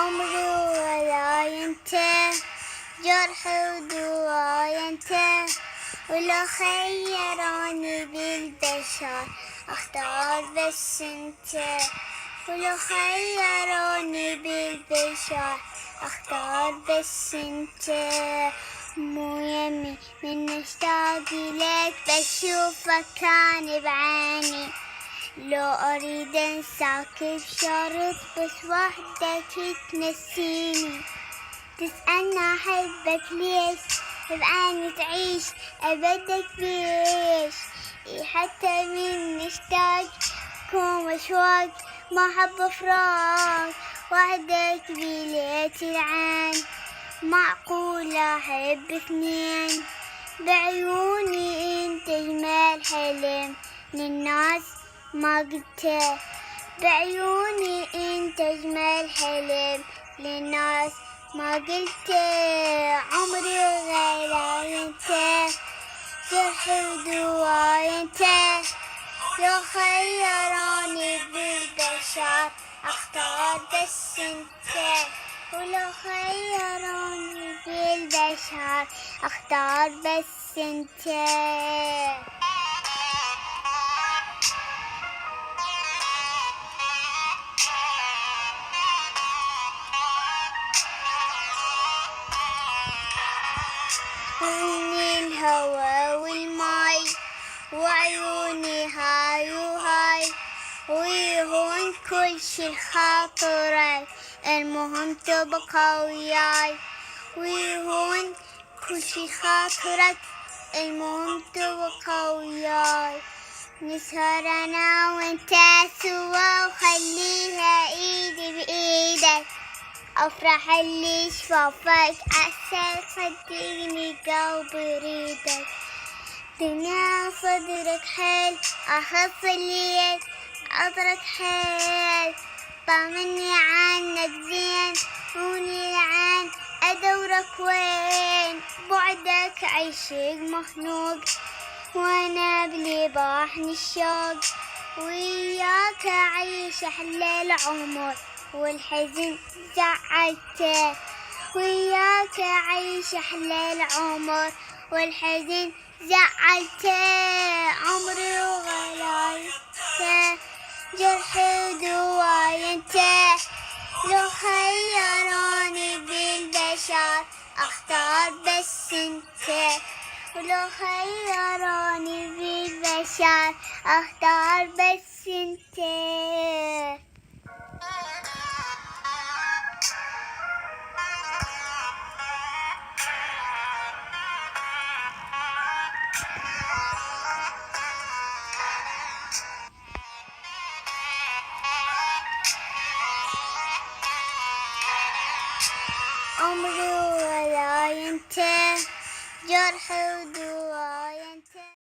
عمري وغلاي انت، جرحي ودواي انت، ولو خيروني بالبشر اختار بس انت، ولو خيروني بالبشر اختار بس انت. مو يمي من اشتاق لك بشوفك كان بعيني، لو اريد انساك بشرط بس وحدك تنسيني. تسألني احبك ليش بعيني تعيش ابدك بيش، حتى من اشتاق كوم اشواق ما احب فراق وحدك بليت العين. معقول احب اثنين بعيوني انت اجمل حلم للناس ما قلته، بعيوني انت اجمل حلم للناس ما قلته. عمري وغلاي انت، جرحي ودواي انت، لو خيروني بالبشر اختار بس انت، ولو خيروني بالبشر اختار بس انت. مني الهوى والماي وعيوني هاي وهاي، ويهون كل شي خاطرك المهم تبقى وياي، ويهون كل شي خاطرك المهم تبقى وياي. نسهر انا وانت سوا وخليها ايدي بايدك، افرح اللي شفافك عسل صدقني قلبي يريدك. دنيا صدرك حيل اخف الليل عطرك حيل، طمني عنك زين هوني العين ادورك وين. بعدك عيشك مخنوق وانا بلي باحني الشوق، وياك اعيش احلى العمر والحزن زعلته، وياك اعيش احلى العمر والحزن زعلته. عمري وغلاي انت، جرحي ودواي انت، لو خيروني بالبشر اختار بس انت، ولو خيروني بالبشر اختار بس انت. عمري وغلاي انت، جرحي ودواي